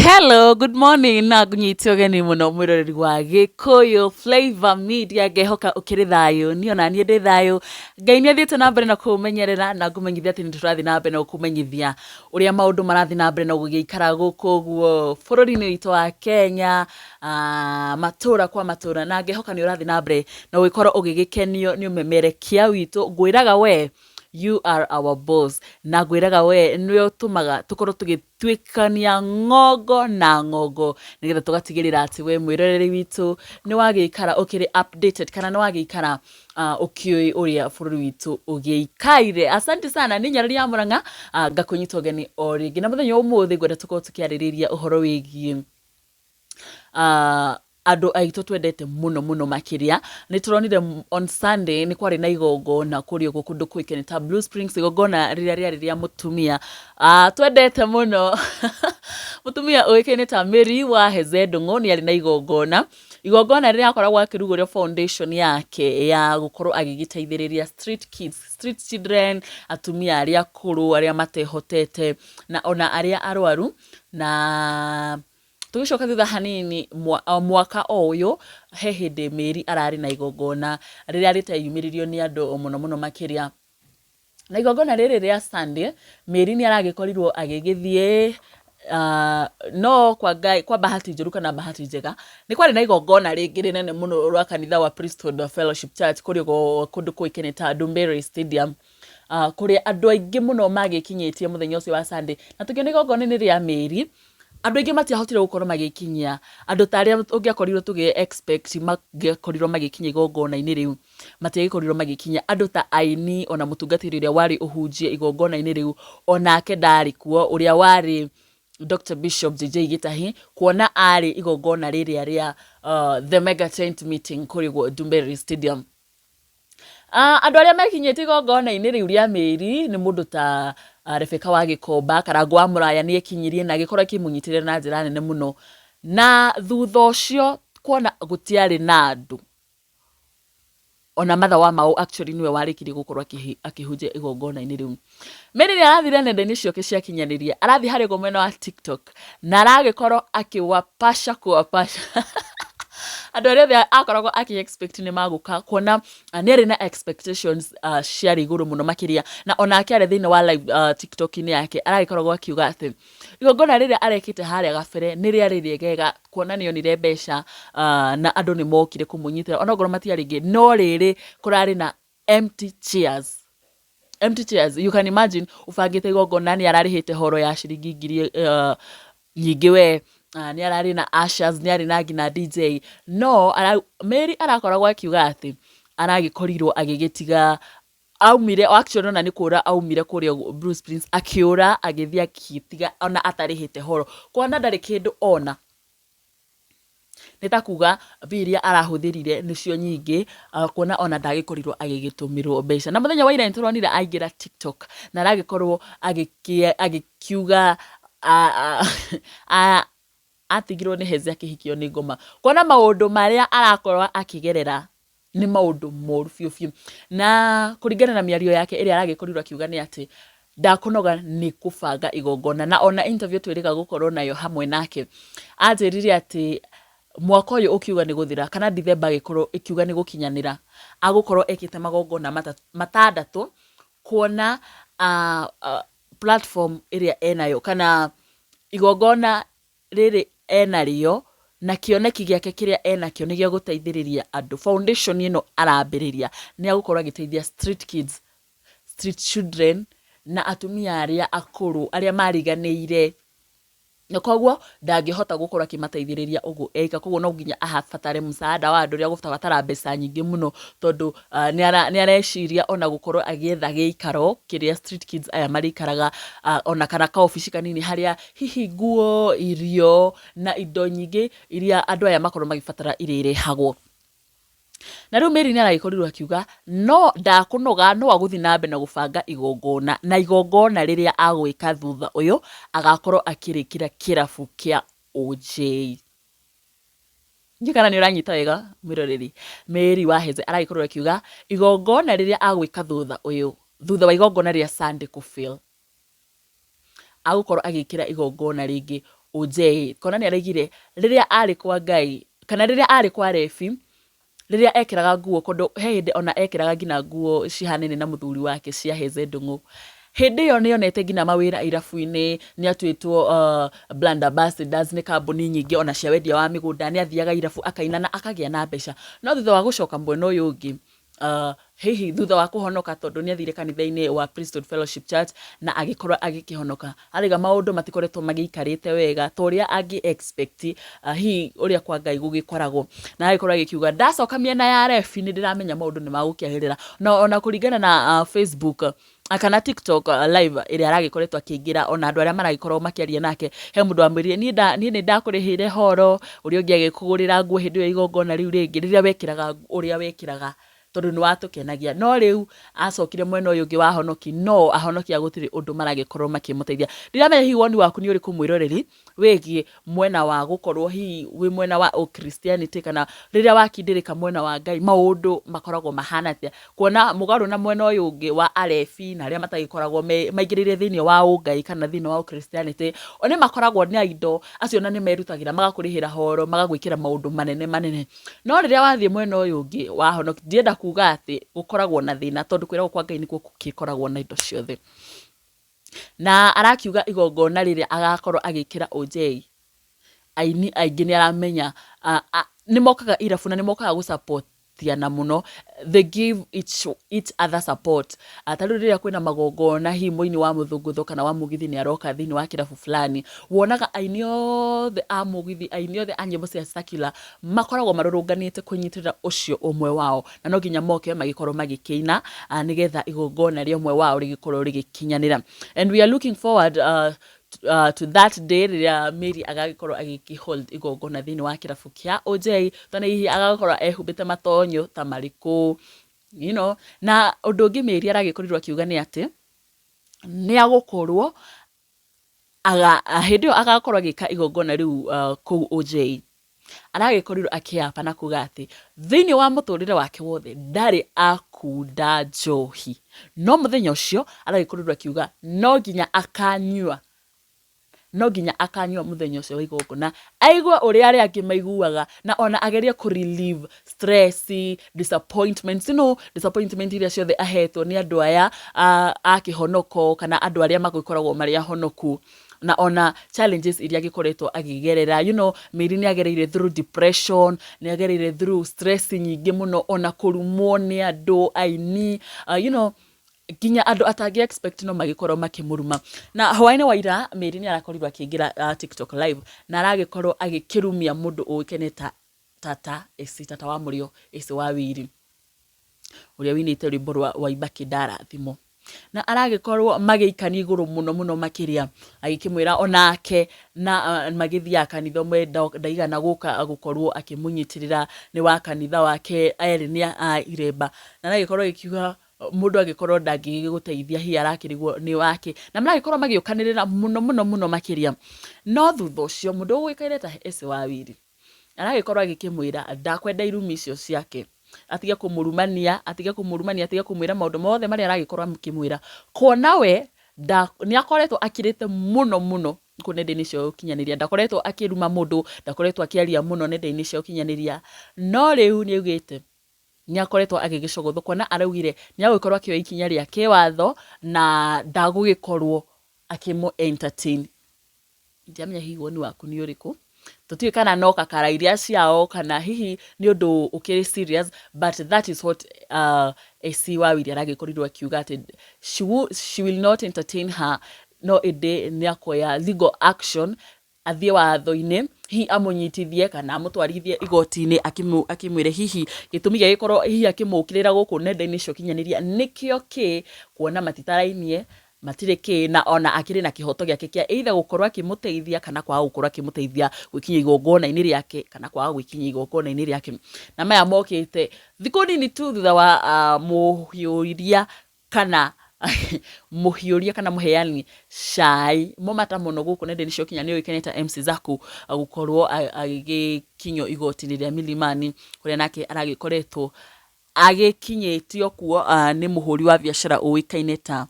Hello, good morning. Na Kunyitithia ni muno mwiroreri wa Gikuyu Flavor Media ngehoka ukiri thayo ni ona nie ndi thayo Ngai ni athiete na mbere na kumenyerera na ngumenyithia ati ni turathi na mbere na kumenyithia uria maundu marathi na mbere na gugiikara guku guo bururi-ini witu wa Kenya matura kwa matura na ngehoka ni urathi na mbere na gugikorwo ugigikenio ni umemerekia witu ngwiraga we you are our boss na ngwiraga we niwe utumaga tukorwo tugitwikania ngogo na ngogo nigetha tugatigirira ati we mwiroreri witu ni wagikara ukiri updated kana ni wagikara ukioi uria bururi witu ugiikaire. Asante sana ni nyarari ya Murang'a ngakunyita ugeni oringi na muthenya umuthi ngwenda tukorwo tukiaririria uhoro wigie andu aitu twendete muno makiria ni turonire on Sunday ni kwari na igongona kurio gukundu kwikene ta Blue Springs igongona riria mutumia twendete muno mutumia uikene ta Mary wa Hezeh ni ari na igongona riria akoragwo akirugurio foundation yake ya gukorwo agigiteithiriria street kids, street children, atumia aria akuru aria matehotete na ona aria arwaru na tugicoka thutha hanini mwaka uyu he hindi Mary arari na igongona riria riteyumiririo ni andu muno makiria na igongona riri ria Sunday Mary ni aragikorirwo agigithie no kwa bahati njuru kana bahati njega ni kwari na igongona ringi rinene muno rwa kanitha wa Priesthood Fellowship Church kuri kundu kuikene ta Dumberi Stadium kuri andu aingi muno magikinyitie muthenya ucio wa Sunday na tukiona igongona ni ria Mary andu aingi matiahotire gukorwo magikinyia andu taria ungiakorirwo tugi expect magiakorirwo magikinyia igongona-ini riu matiagikorirwo magikinyia andu ta aini ona mutungatiri uria wari uhunjie igongona-ini riu onake ndari kuo uria wari Dr. Bishop JJ Gitahi kuona ari igongona riria ria the mega tent meeting kuri Dumberi Stadium. Andu aria mekinyete igongona-ini riu ria Mary ni mundu ta Rebeka wa Gikomba Karangwa wa Muraya ni ekinyirie na gikorwo kimunyitirira na njira nene muno na thutha ucio kuona gutiari na andu ona matha wa mau actually niwe warikiri gukorwo akihunjia igongona-ini riu. Mary ni arathire nenda-ini cioke cia kinyaniria arathi hari gomeno wa TikTok na aragikorwo akiwapasha kuwapasha andu aria akoragwo aki-expect ni maguka kuona ni ari na expectations ciari iguru muno makiria na ona akiare thiini wa live TikTok-ini yake aragikoragwo akiuga ati igongona riria arekite haria gabere ni riari riegega kuona ni onire mbeca na andu ni mokire kumunyitira ona ngoro matiaringi no riri kurari na empty chairs. You can imagine ufangite igongona ni ararihite horo ya ciringi ngiri nyingi we ni arari na ushers ni ari na ngina DJ no Mary arakoragwo akiuga ati aragikorirwo agigitiga aumire actually ona ni kura aumire kuria Bruce Prince akiura agithia akitiga ona atarihite horo kuona ndari kindu ona nitakuga biria arahuthirire nicio nyingi kuona ona ndagikorirwo agigitumirwo mbeca na muthenya wa ira nturonire aingira TikTok na aragikorwo agikiuga atigirwo ni Hezeh akihikio ni ngoma kuona maundu maria arakorwa akigerera ni maundu moru fiu na kuringana na miario yake iria aragikorirwo akiuga ni ati ndakunoga ni kubanga igongona na ona interview twirika gukorwo nayo hamwe nake anjirire ati mwaka uyu ukiuga ni guthira kana December gikorwo ikiuga ni gukinyanira agukorwo ekite magongona matandatu kuona platform iria enayo kana igongona riri enario na kioneki giake kiria enakio ni gia guteithiriria andu foundation ino arambiriria ni agukorwo agiteithia street kids, street children na atumia aria akuru aria mariganiire na koguo ndangihota gukorwo akimateithiriria ugu eka koguo no nginya ahabatare msaada wa andu ria gutabatara mbeca nyingi muno tondu ni areciria ona gukorwo agietha giikaro kiria street kids aya marikaraga ona kana ka office kanini haria hihi nguo irio na indo nyingi iria andu aya makorwo magibatara irehagwo na riu Mary ni aragikorirwo akiuga no ndakunoga no aguthi na mbe na gubanga igongona na igongona riria agwika thutha uyu agakorwo akirikira kirabu kia OJ. Njikana ni uranyita wega mwiroreri Mary wa Hezeh aragikorwo akiuga igongona riria agwika thutha uyu thutha wa igongona ria Sunday ku fail agukorwo agikira igongona ringi OJ kona nĩ araigire rĩrĩa arĩ kwa Ngai kana rĩrĩa arĩ kwa rebi rĩrĩa ekĩraga nguo kũndũ he hĩndĩ ona ekĩraga nginya nguo cihanene na mũthuri wake cia Hezeh Ndung'u. Hĩndĩ ĩyo nĩ onete nginya mawĩra irabu-inĩ, nĩ atuĩtwo brand ambassadors nĩ kambuni nyingĩ ona cia wendia wa mĩgũnda, nĩ athiaga irabu akaina na akagĩa na mbeca. No thutha wa gũcoka mwena ũyũ ũngĩ hihi thutha wa kũhonoka tondũ nĩ athire kanitha-inĩ wa Priesthood Fellowship Church na agĩkorwo agĩkĩhonoka, arĩga maũndũ matikoretwo magĩikarĩte wega ta ũrĩa angĩ expect hihi ũrĩa kwa Ngai gũgĩkoragwo, na agĩkorwo agĩkiuga ndacoka mĩena ya rebi nĩ ndĩramenya maũndũ nĩ magũkĩagĩrĩra. Na ona kũringana na Facebook kana TikTok live ĩrĩa aragĩkoretwo akĩingĩra, ona andũ arĩa maragĩkorwo makĩaria nake, he mũndũ wamwĩrire niĩ nĩ ndakũrĩhĩire horo, ũrĩa ũngĩ agĩkũgũrĩra nguo hĩndĩ ĩyo igongona rĩu rĩngĩ rĩrĩa wekĩraga ũrĩa wekĩraga tondũ nĩ watũkenagia. No rĩu acokire mwena ũyũ ũngĩ wa ahonoki, no ahonokia gũtirĩ ũndũ maragĩkorwo makĩmũteithia. Ndiramenya hihi woni waku nĩ ũrĩkũ mwĩroreri wĩgiĩ mwena wa gũkorwo hihi wĩ mwena wa Christianity kana rĩrĩa wakindĩrĩka mwena wa Ngai maũndũ makoragwo mahana atĩa, kuona mũgarũ na mwena ũyũ ũngĩ wa arebi na arĩa matagĩkoragwo maingĩrĩire thĩinĩ wa ũngai kana thĩinĩ wa Christianity, o nĩ makoragwo na indo acio na nĩ merutagĩra magakũrĩhĩra horo magagwĩkĩra maũndũ manene manene. No rĩrĩa wathiĩ mwena ũyũ ũngĩ wa ahonoki, ndienda kuga atĩ gũkoragwo na thĩna tondũ kwĩragwo kwa Ngai nĩkuo gũkoragwo na indo ciothe. Na arakiuga igongona rĩrĩa agakorwo agĩkĩra OJ, aini aingĩ nĩ aramenya nĩ mokaga irabu na nĩ mokaga gũsupportiana mũno, they give each other support. Ta rĩu rĩrĩa kwĩna magongona hihi mũini wa mũthũngũtho kana wa mũgithi nĩ aroka thĩinĩ wa kĩrabu fulani, wonaga aini othe a mũgithi, aini othe a nyĩmbo cia secular makoragwo marũrũnganĩte kũnyitĩrĩra ũcio ũmwe wao, na no nginya moke magĩkorwo magĩkĩina nĩgetha igongona rĩa ũmwe wao rĩgĩkorwo rĩgĩkinyanĩra. And we are looking forward to that day rĩrĩa Mary agagĩkorwo agĩkĩhold igongona thĩinĩ wa kĩrabu kĩa OJ, tondũ hihi agagĩkorwo ehumbĩte matonyo ta marĩkũ, you know. Na ũndũ ũngĩ Mary aragĩkorirwo akiuga nĩ atĩ nĩ agũkorwo hĩndĩ ĩyo agakorwo agĩka igongona rĩu kũu OJ, aragĩkorirwo akĩapa na kuga atĩ thĩinĩ wa mũtũrĩre wake wothe ndarĩ akunda njohi, no mũthenya ũcio aragĩkorirwo akiuga no nginya akanyua mũthenya ũcio wa igongona, aigua ũrĩa arĩa angĩ maiguaga na ona agerie relieve stress, disappointments, disappointment iria ciothe ahetwo nĩ andũ aya a kĩhonoko kana andũ arĩa magĩkoragwo marĩ ahonoku, na ona challenges iria agĩkoretwo agĩgerera. Mary nĩ agereire through depression, nĩ agereire through stress nyingĩ mũno, ona kũrumwo nĩ andũ aini, nginya andũ atangĩ expect no magĩkorwo makĩmũruma. Na hwaĩ-inĩ wa ira Mary nĩ arakorirwo akĩingĩra TikTok live na aragĩkorwo agĩkĩrumia mũndũ ũĩkaine ta tata Essy, tata wa mũrĩo Essy wa Willy, ũrĩa winĩte rwĩmbo rwa Waimba Kĩndara thimo, na aragĩkorwo magĩikania igũrũ mũno makĩria, agĩkĩmwĩra onake na magĩthiaga kanitha ũmwe ndaigana gũka gũkorwo akĩmũnyitĩrĩra, nĩ wa kanitha wake erĩ nĩ a iremba, na aragĩkorwo agĩkiuga mũndũ agĩkorwo ndangĩgũteithia hihi arakĩrigwo nĩ wake, na maragĩkorwo magĩũkanĩrĩra mũno makĩria. No thutha ũcio mũndũ ũgũĩkaine ta Essy wa Willy aragĩkorwo agĩkĩmwĩra ndakwenda irumi icio ciake, atige kũmũrumania, atige kũmwĩra maũndũ mothe marĩa aragĩkorwo akĩmwĩra, kuona we nĩ akoretwo akirĩte mũno kũ nenda-inĩ cia ũkinyanĩria, ndakoretwo akĩruma mũndũ, ndakoretwo akĩaria mũno nenda-inĩ cia ũkinyanĩria, no rĩu nĩ augĩte nĩ akoretwo agĩgĩcogothwo, kuona araugire nĩ agũgĩkorwo akĩoya ikinya rĩa kĩwatho na ndagũgĩkorwo akĩmũ entertain. Ndiamenya hihi woni waku nĩ ũrĩkũ, tũtiũĩ kana no kakara iria ciao kana hihi nĩ ũndũ ũkĩrĩ serious, but that is what Essy wa Willy aragĩkorirwo akiuga atĩ she will not entertain her, no ĩndĩ nĩ akoya legal action, athiĩ watho-inĩ hihi amũnyitithie kana amũtwarithie igoti-inĩ akĩmwĩre hihi gĩtũmi gĩa gĩkorwo hihi akĩmũkĩrĩra gũkũ nenda-inĩ cia ũkinyanĩria nĩkĩo kĩ, kuona matitarainie matirĩ kĩ, na ona akĩrĩ na kĩhoto gĩake kĩa either gũkorwo akĩmũteithia kana kwaga gũkorwo akĩmũteithia gwĩkinyia igongona-inĩ rĩake kana kwaga gwĩkinyia igongona-inĩ rĩake. Na maya mokĩte thikũ nini tu thutha wa mũhiũria kana mũheani cai mũmata mũno gũkũ nenda-inĩ cia ũkinyanĩria ũĩkaine ta MC Zaku gũkorwo agĩkinyio igoti-inĩ rĩa Milimani, kũrĩa nake aragĩkoretwo agĩkinyĩtio kuo nĩ mũhũri wa biacara ũĩkaine ta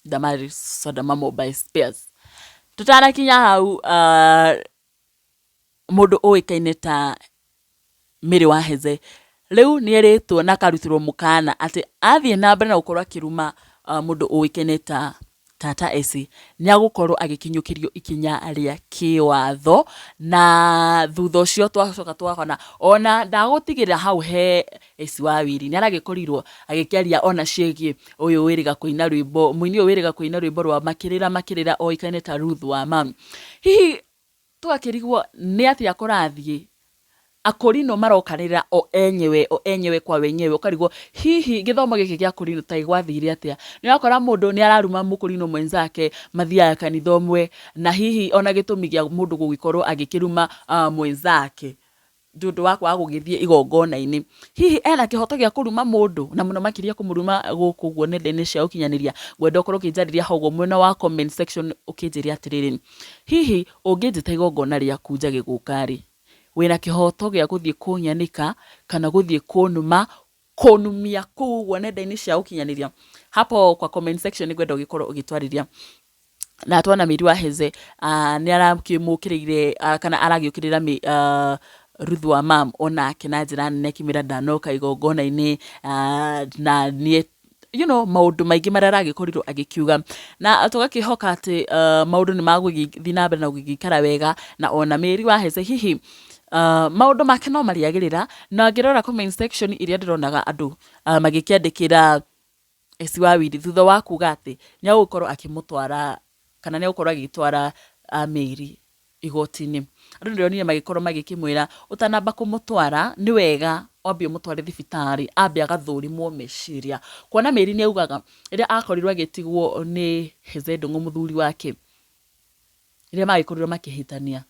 Damaris Sodama Mobile Spares. tutanakinya hau mundu uikaine ta Mary wa Hezeh riu nieritwo na karutirwo mukana ati athie na mbere na gukorwo akiruma mundu uikaine ta Tata Essy niagukorwo agikinyukirio ikinya ria kiwatho, na thutha ucio twacoka twakona ona ndagutigirira hau he Essy wa Willy niaragikorirwo agikiaria ona ciegi uyu wiriga kuina rwimbo muini uyu wiriga kuina rwimbo rwa makirira oikaine ta Ruth wa Mam. Hihi twakirigwo ni atia kurathie akorino marokanira o enyewe kwa wenyewe, ukarigwo hihi githomo giki gia akorino ta igwathire atia. Ni wakora mundu ni araruma mukorino mwenzake mathiaga kanitha umwe, na hihi ona gitumi gia mundu gugikorwo agikiruma mwenzake ndudu wakwa gugithie igongona-ini, hihi ena kihoto gia kuruma mundu na muno makiria kumuruma guku guo nenda-ini cia ukinyaniria. Gwenda ukorwo ukinjariria hau mwena wa comment section ukinjiria atiriri, hihi unginjita igongona riaku njage gukari wina kihoto gia guthie kunyanika kana guthie kunumia kuguo nenda-ini cia ukinyaniria? Hapo kwa comment section ni gwenda ugikorwo ugitwariria. Na twana Mary wa Hezeh ni arakimukirire kana aragiukirira Ruth wa Mam onake na njira nene kimira ndanoka igongona-ini, na nie maundu maingi maria aragikorirwo agikiuga, na tugakihoka ati maundu ni magugithii na mbere na gugikara wega. Na ona Mary wa Hezeh hihi maundu make no mariagirira, na ngirora comment section iria ndironaga andu magikiandikira Essy wa Willy thutha wa kuga ati ni agukorwo akimutwara kana ni agukorwo agitwara Mary igoti-ini. Andu ndionire magikorwo magikimwira utanamba kumutwara ni wega wambe umutware thibitari ambe agathurimwo meciria, kuona Mary ni augaga iria akorirwo agitigwo ni Hezeh Ndung'u muthuri wake iria magikorirwo makihitania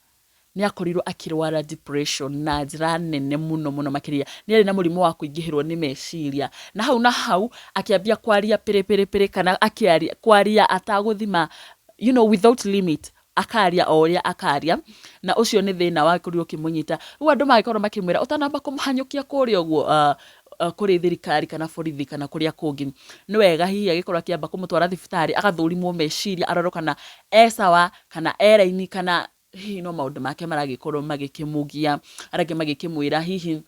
ni akorirwo akirwara depression na njira nene muno makiria. Ni ari na murimu wa kuingihirwo ni meciria, na hau akiambia kwaria pere kana akiaria kwaria ataguthima without limit, akaria oria akaria, na ucio ni thina wa kurio kimunyita. Riu andu magikorwo makimwira utanamba kumuhanyukia kuria uguo kuri thirikari kana borithi kana kuria kungi, ni wega hihi agikorwo akiamba kumutwara thibitari agathurimwo meciria aroro kana esawa kana eraini kana hihi no maundu make maragikorwo magikimugia arage magikimwira hihi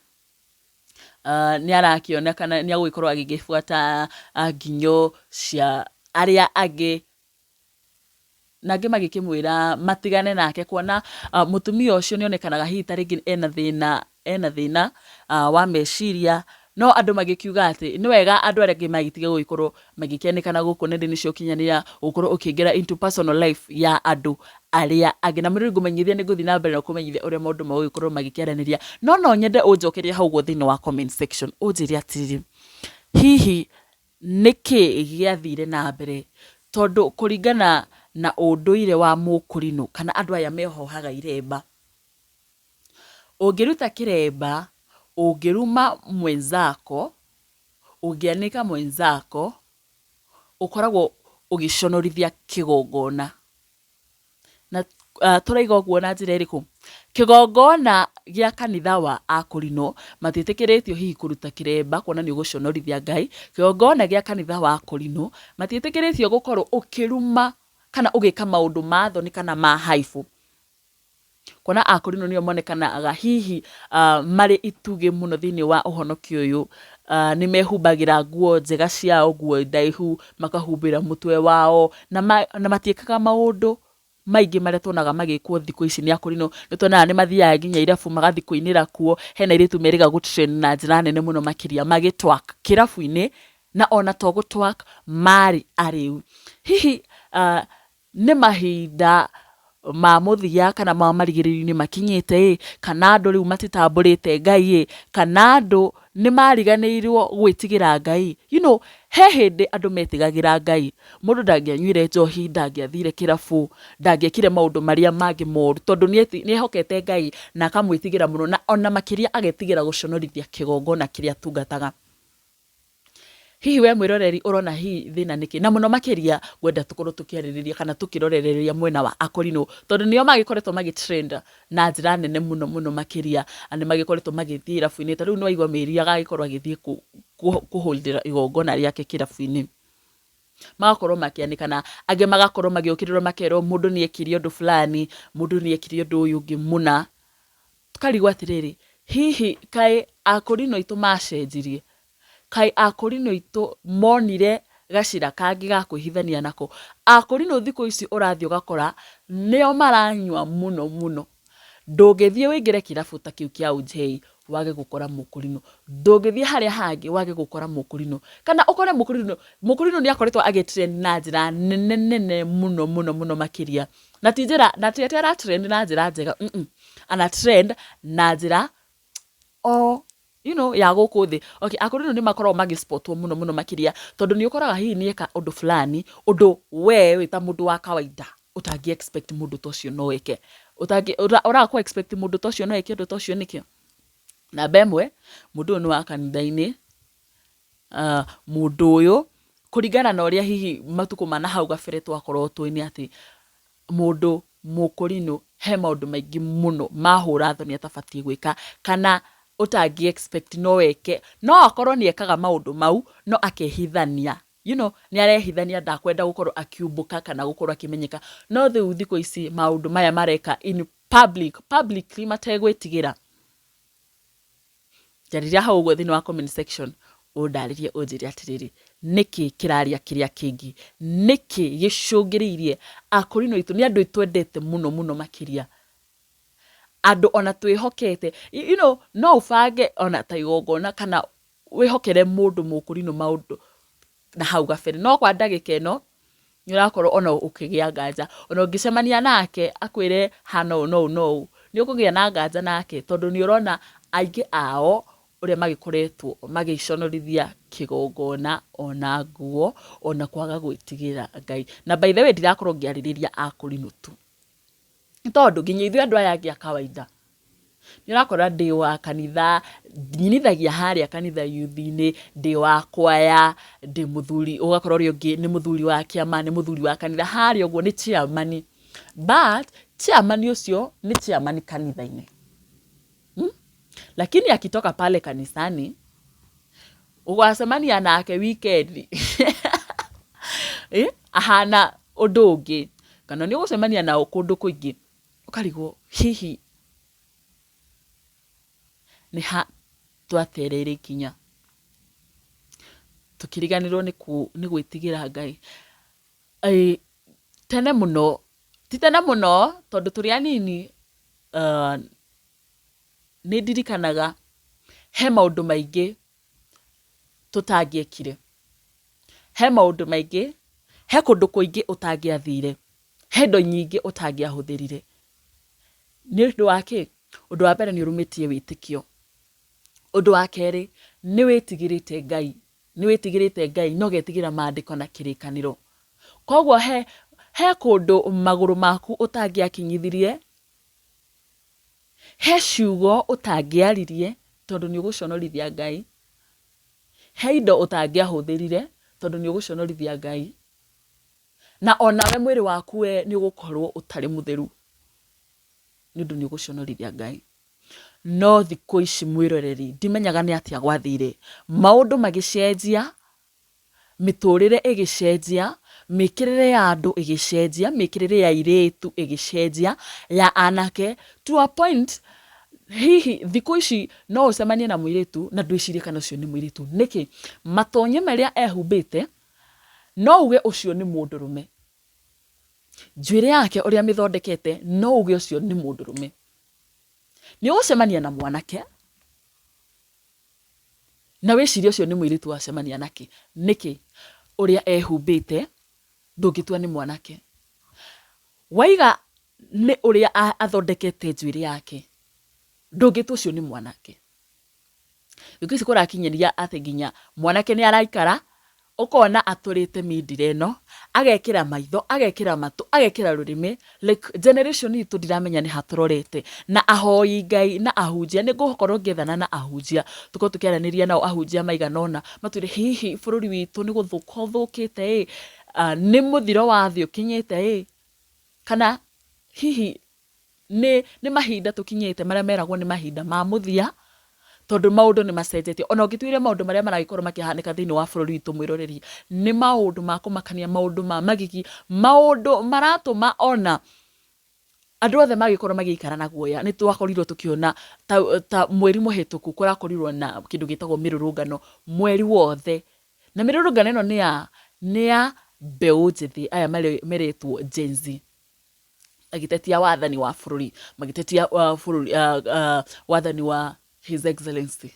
ni arakiona kana ni agugikorwo agigibuata nginyo cia aria angi na angi magikimwira matigane nake, kuona mutumia ucio ni onekanaga hihi taringi ena thina wa meciria. No andu magikiuga ati ni wega andu aria magitige gugikorwo magikianekana guku nenda-ini cia ukinyanira gukorwo ukiingira into personal life ya andu aria angi. Na muri ngumenyithia ni nguthi na mbere na kumenyithia uria maundu magugikorwo magikiaraniria, no nyende unjokeria hau guo thiini wa comment section unjirie atiriri, hihi niki giathire na mbere? Tondu kuringana na unduire wa mukurino kana andu aya mehohaga iremba, ungiruta kiremba ungiruma mwenzako ungianika mwenzako ukoragwo ugiconorithia kigongona. Na turaiga uguo na njira iriku? Kigongona gia kanitha wa akurino matiitikiritio hihi kuruta kiremba kuona ni uguconorithia Ngai. Kigongona gia kanitha wa akurino matiitikiritio gukorwo ukiruma kana ugika maundu ma thoni kana ma haifu, kuona akurino nio monekanaga hihi mari ituge muno thiini wa uhonokio uyu. Ni mehumbagira nguo njega ciao, nguo ndaihu, makahumbira mutwe wao na matiikaga maundu maingi maria tuonaga magikwo thiku ici ni akurino. Ni tuonaga ni mathiaga nginya irabu magathi kuinira kuo. Hena iritu meriga gutrain na njira nene muno makiria magitwak kirabu-ini, na ona to gutwak mari ariu. Hihi ni mahinda ma muthia kana ma marigiriro-ini makinyite kana andu riu matitamburite Ngai kana andu ni mariganirwo gwitigira Ngai? He hindi andu metigagira Ngai. Mundu ndangianyuire njohi, ndangiathire kirabu, ndangiekire maundu maria mangi moru tondu ni hokete Ngai na akamwitigira muno, na ona makiria agetigira guconorithia kigongona kiria tungataga. Hihi we mwiroreri urona hihi thina niki? Na muno makiria gwenda tukorwo tukiaririria kana tukirorereria mwena wa akurino tondu nio magikoretwo magitrend na njira nene muno makiria, ani magikoretwo magithii irabu-ini. Ta riu ni waigua Mary agagikorwo agithii kuholdera igongona riake kirabu-ini. Hihi we mwiroreri urona hihi thina niki? Na muno makiria gwenda tukorwo tukiaririria kana tukirorereria mwena wa akurino tondu nio magikoretwo magitrend na njira nene muno makiria, ani magikoretwo magithii irabu-ini. Ta riu ni waigua Mary agagikorwo agithii kuholdera igongona riake kirabu-ini. magakorwo makianikana ange magakorwo magiokirirwo makero mundu ni ekiri undu fulani mundu ni ekiri undu uyu ungi muna tukarigwa atiriri hihi kai akorino itu macenjirie kai akorino itu monire gacira kangi ga kwihithania nako akorino thiko ici urathio gakora neo maranywa muno ndungithie wingire kirabu ta kiu kia Hezeh wage gukora mukurino ndungithie haria hangi wage gukora mukurino kana ukore mukurino ni akoretwo agitrend na njira nene muno makiria na tijira na tetera trend na njira njega ana trend na njira ya guku thi okay akorino ni makorwo magispotwo muno makiria tondu ni ukoraga hihi ni eka undu fulani undu we wita mundu wa kawaida utangi expect mundu tocio no eke urakwa expect mundu tocio no eke undu tocio nikio na bemwe mundu ni wa kanitha-ini mundu uyu kuringana na uria hihi matuko mana hau gabere twakorwo twini ati mundu mukurino he maundu maingi muno mahura thoni atabatie gwika kana utangi expect no eke no akorwo ni ekaga maundu mau no akehithania ni arehithania ndakwenda gukorwo akiumbuka kana gukorwo akimenyeka no thiko ici maundu maya mareka in publicly mategwitigira jariria hau gwe thini wa comment section undaririe unjiri atiriri niki kiraria kiria kingi niki gicungiriirie akorino itu ni andu itwendete muno makiria andu ona twihokete no ufange ona ta igongona kana wihokere mundu mukurino maundu na hau gabere no kwa ndagika ino ni urakorwo ona ukigia nganja ona ungicemania nake akwire no ni ukugia na nganja nake tondu ni urona aingi ao uria magikoretwo magiconorithia kigongona ona nguo ona kwaga gwitigira Ngai na by the way ndirakorwo ngiaririria akurino tu tondu nginya ithu andu aya angi a kawaida ni urakora ndi wa kanitha nyinithagia haria kanitha youth-ini ndi wa kwaya ndi muthuri ugakora uri ungi ni muthuri wa kiama ni muthuri wa kanitha haria uguo ni chairman but chairman ucio ni chairman kanitha-ini lakini akitoka pale kanisani ugwasemania nake weekend ahana undu ungi kana ni ugucemania na kundu kuingi ukarigwo hihi ni ha twaterere kinya tukiriganirwo ni gwitigira Ngai tene muno tondu turi anini ni ndirikanaga he maundu maingi tutangiekire he maundu maingi he kundu kuingi utangiathire he ndo nyingi utangiahuthirire ni undu wake undu wa mbere ni urumitie witikio undu wa keri ni witigirite Ngai no getigira maandiko na kirikaniro kogwo he kundu maguru maku utangiakinyithirie he ciugo utangiaririe tondu ni uguconorithia Ngai he indo utangiahuthirire tondu ni uguconorithia Ngai na onawe mwiri waku we ni ugukorwo utari mutheru ni undu ni uguconorithia Ngai no thiko ici mwiroreri ndimenyaga ni atia gwathire maundu magicenjia miturire igicenjia mikirire ya andu igicenjia mikirire ya iritu igicenjia ya anake to a point hihi thiko ici no ucemanie na mwiritu na ndwicirie kana ucio ni mwiritu niki matonye maria ehumbite no uge ucio ni mundurume njuire yake uria mithondekete no uge ucio ni mundurume ni ucemania na mwanake na wicirie ucio ni mwiritu wacemania nake niki uria ehumbite ndungitua ni mwanake waiga ni uria athondekete njuire yake ndungitua ucio ni mwanake thikisi kurakinyeria ati nginya mwanake ni araikara ukona aturite mindire ino agekira maitho agekira matu agekira rurimi like generation itu ndiramenya ni haturorete na ahoi Ngai na ahunjia ni gukorwo ngethana na ahunjia tuko tukiaraniria nao ahunjia maiganona matwire hihi bururi witu ni guthukite ni muthiro wa thio kinyite kana hihi ni mahinda tukinyite maria meragwo ni mahinda ma muthia tondu maundu ni macenjetie ona ngituire maundu maria maragikorwo makihanika thiini wa bururi witu mwiroreri ni maundu ma kumakania maundu ma magigi maundu maratuma ona andu othe magikorwo magiikara na guoya ni twakorirwo tukiona ta mweri muhituku kurakorirwo na kindu gitagwo mirurungano mweri wothe na mirurungano ino ni ya mbeu njithi aya meretwo Gen Z agitetia wathani wa bururi magitetia wathani wa His Excellency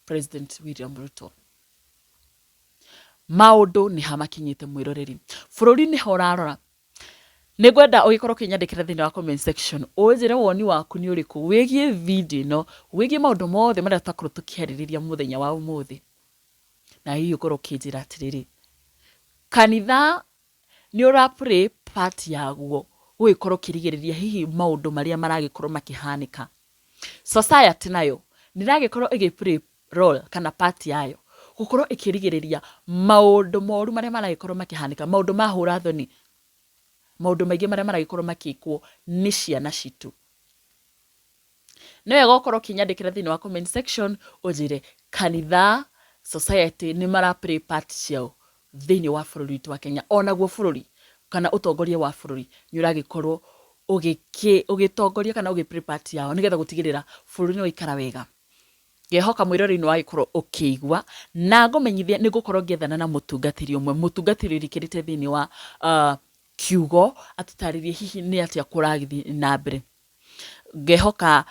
President William Ruto. Maundu ni hamakinyite mwiroreri bururi ni horarora nigwenda ugikorwo kinyandikira thiini wa comment section unjire woni waku ni uriku wigie video no wigie maundu mothe maria tutakorwo tukiaririria muthenya wa umuthi na hiyo ukorwo kinjira atiriri kanitha ni ura play part yaguo ugikorwo kirigiriria hihi maundu maria maragikorwo makihanika society nayo niragikorwo igiplay role kana part yayo gukorwo ikirigiriria maundu moru maria maragikorwo makihanika maundu mahura thoni maundu maingi maria maragikorwo makikwo ni ciana citu no gokorwo kinyandikira thiini wa comment section ujire kanitha society ni mara play part ciao thiini wa bururi witu wa Kenya ona guo bururi kana utongoria wa bururi ni uragikorwo ugitongoria kana ugiplay part yao nigetha gutigirira bururi ni waikara wega yehoka mwirori ni wagikorwo ukigwa na ngumenyithia ni gukorwo ngethana na mutungatiri umwe mutungatiri rikirite thiini wa kiugo atutaririe hihi ni atia kuragithi na mbere ngehoka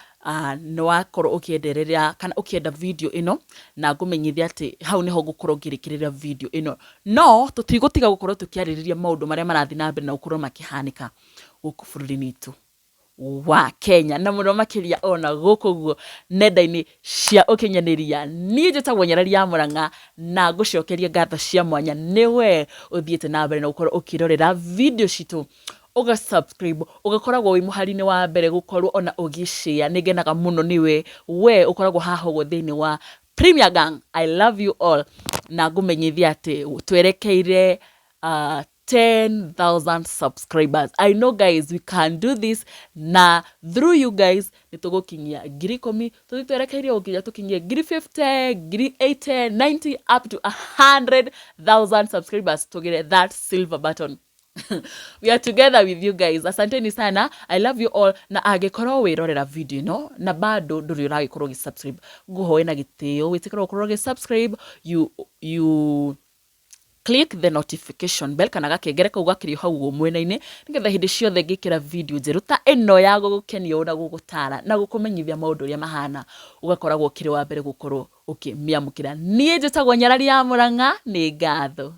no wakorwo ukiendereria kana ukienda video ino na ngumenyithia ati hau niho ngukorwo ngirikirira video ino no tutigutiga gukorwo tukiaririria maundu maria marathi na mbere na gukorwo makihanika guku bururi-ini itu wa Kenya na muno makiria ona guku guo nenda-ini cia ukinyaniria ni njitagwo Nyarari ya Murang'a na ngucokeria ngatho cia mwanya niwe uthiite na mbere na gukorwo ukirorera video citu uga subscribe ugakoragwo wi muhari-ini wa mbere gukorwo ona ugishare nigenaga muno niwe we ukoragwo haha go thiini wa Premier Gang. I love you all na ngumenyithia ati twerekeire 10,000 subscribers. I know guys we can do this na through you guys nitugukinyia 10,000 tutwerekeire ukinya tukinyie 50,000 80,000 90 up to 100,000 subscribers to get that silver button. We are together with you guys. Asanteni sana. I love you all. Na agikorwo wirorera video no na bado nduri uragikorwo subscribe nguhoe na gitio witikira ukorwo subscribe you click the notification bell kana gakengere kau gakirio hau mwena-ini nigetha hindi ciothe ngikira video njeru ta ino ya gugukenia na gugutara na gukumenyithia maundu ria mahana ugakoragwo kiri wa mbere gukorwo ukimiamukira nie njitagwo Nyarari ya Murang'a ni ngatho.